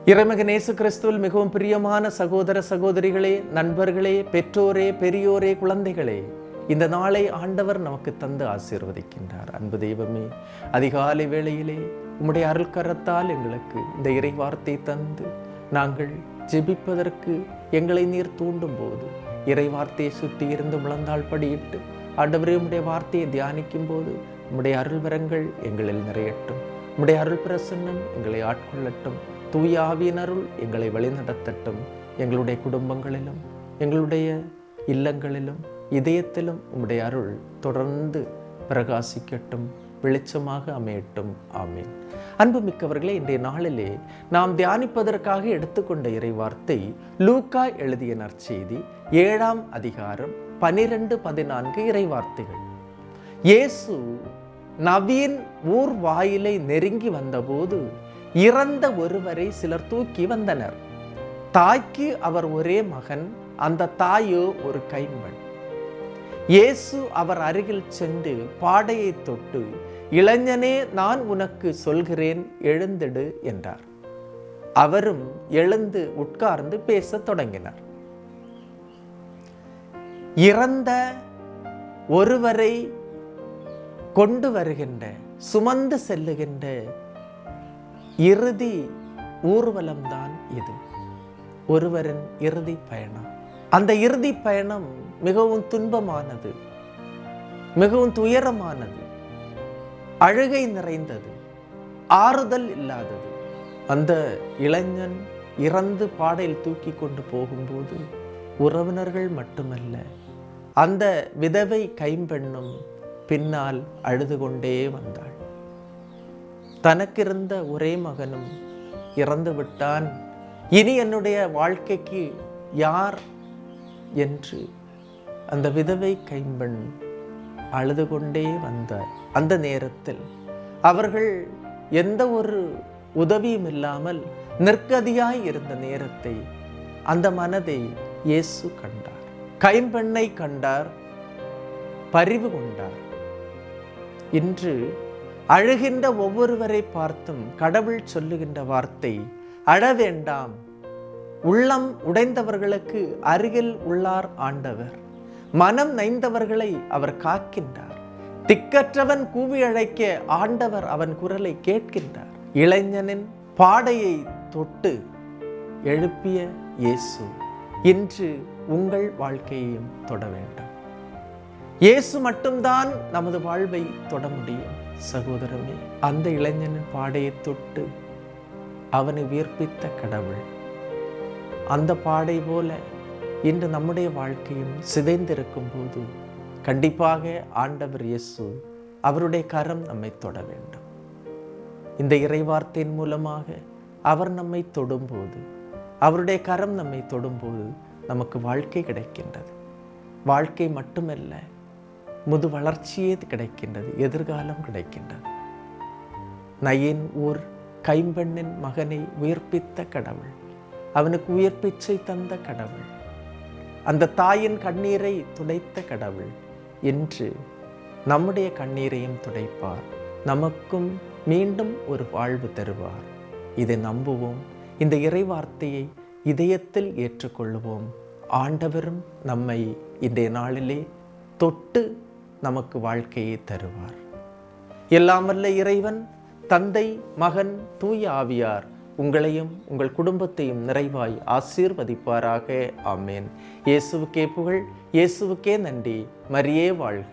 இறைமகன் இயேசு கிறிஸ்துவில் மிகவும் பிரியமான சகோதர சகோதரிகளே, நண்பர்களே, பெற்றோரே, பெரியோரே, குழந்தைகளே, இந்த நாளை ஆண்டவர் நமக்கு தந்து ஆசீர்வதிக்கின்றார். அன்பு தெய்வமே, அதிகாலை வேளையிலே உம்முடைய அருள்கரத்தால் எங்களுக்கு இந்த இறை வார்த்தை தந்து நாங்கள் ஜெபிப்பதற்கு எங்களை நீர் தூண்டும் போது இறை வார்த்தையை சுற்றி இருந்து முழந்தாள் படியிட்டு ஆண்டவரே உம்முடைய வார்த்தையை தியானிக்கும் போது உம்முடைய அருள்வரங்கள் எங்களில் நிறையட்டும். உம்முடைய அருள் பிரசன்னம் எங்களை ஆட்கொள்ளட்டும். தூய ஆவியின் அருள் எங்களை வழிநடத்தட்டும். எங்களுடைய குடும்பங்களிலும் எங்களுடைய இல்லங்களிலும் இதயத்திலும் உம்முடைய அருள் தொடர்ந்து பிரகாசிக்கட்டும், வெளிச்சமாக அமையட்டும். ஆமீன். அன்புமிக்கவர்களே, இன்றைய நாளிலே நாம் தியானிப்பதற்காக எடுத்துக்கொண்ட இறை வார்த்தை லூக்கா எழுதிய நற்செய்தி 7ஆம் அதிகாரம் 12-14 இறை வார்த்தைகள். இயேசு நவீன் ஊர் வாயிலை நெருங்கி வந்தபோது இறந்த ஒருவரை சிலர் தூக்கி வந்தனர். தாய்க்கு அவர் ஒரே மகன், அந்த தாயோ ஒரு கைம்பெண். இயேசு அவர் அருகில் சென்று பாடையை தொட்டு, இளைஞனே, நான் உனக்கு சொல்கிறேன், எழுந்திடு என்றார். அவரும் எழுந்து உட்கார்ந்து பேசத் தொடங்கினார். இறந்த ஒருவரை கொண்டு வருகின்ற, சுமந்து செல்லுகின்ற இறுதி ஊர்வலம்தான் இது. ஒருவரின் இறுதி பயணம். அந்த இறுதி பயணம் மிகவும் துன்பமானது, மிகவும் துயரமானது, அழுகை நிறைந்தது, ஆறுதல் இல்லாதது. அந்த இளைஞன் இறந்து பாடையில் தூக்கி கொண்டு போகும்போது உறவினர்கள் மட்டுமல்ல, அந்த விதவை கைம்பெண்ணும் பின்னால் அழுது கொண்டே வந்தாள். தனக்கிருந்த ஒரே மகனும் இறந்து விட்டான், இனி என்னுடைய வாழ்க்கைக்கு யார் என்று அந்த விதவை கைம்பெண் அழுது கொண்டே வந்த அந்த நேரத்தில் அவர்கள் எந்த ஒரு உதவியும் இல்லாமல் நிற்கதியாய் இருந்த நேரத்தை, அந்த மனதை இயேசு கண்டார். கைம்பெண்ணை கண்டார், பரிவு கொண்டார். இன்று அழுகின்ற ஒவ்வொருவரை பார்த்தும் கடவுள் சொல்லுகின்ற வார்த்தை, அழ வேண்டாம், உள்ளம் உடைந்தவர்களுக்கு அருகில் உள்ளார் ஆண்டவர். மனம் நைந்தவர்களை அவர் காக்கின்றார். திக்கற்றவன் கூவி அழைக்க ஆண்டவர் அவன் குரலை கேட்கின்றார். இளைஞனின் பாடையை தொட்டு எழுப்பிய இயேசு இன்று உங்கள் வாழ்க்கையையும் தொட வேண்டும். இயேசு மட்டும்தான் நமது வாழ்வை தொட முடியும். சகோதரமே, அந்த இளைஞனின் பாடையை தொட்டு அவனை உயிர்ப்பித்த கடவுள், அந்த பாடை போல இன்று நம்முடைய வாழ்க்கையும் சிதைந்திருக்கும் போது கண்டிப்பாக ஆண்டவர் இயேசு அவருடைய கரம் நம்மை தொட வேண்டும். இந்த இறைவார்த்தையின் மூலமாக அவர் நம்மை தொடும்போது, அவருடைய கரம் நம்மை தொடும்போது நமக்கு வாழ்க்கை கிடைக்கின்றது. வாழ்க்கை மட்டுமல்ல, முது வளர்ச்சியே கிடைக்கின்றது, எதிர்காலம் கிடைக்கின்றது. நயீன் ஊர் கைம்பெண்ணின் மகனை உயிர்ப்பித்த கடவுள், அவனுக்கு உயிர் பிச்சை தந்த கடவுள், அந்த தாயின் கண்ணீரை துடைத்த கடவுள் இன்று நம்முடைய கண்ணீரையும் துடைப்பார். நமக்கும் மீண்டும் ஒரு வாழ்வு தருவார். இதை நம்புவோம். இந்த இறை வார்த்தையை இதயத்தில் ஏற்றுக்கொள்வோம். ஆண்டவரும் நம்மை இன்றைய நாளிலே தொட்டு நமக்கு வாழ்க்கையை தருவார். எல்லாம் வல்ல இறைவன், தந்தை, மகன், தூய ஆவியார் உங்களையும் உங்கள் குடும்பத்தையும் நிறைவாய் ஆசீர்வதிப்பாராக. ஆமேன். இயேசுவுக்கே புகழ், இயேசுவுக்கே நன்றி. மரியே வாழ்க.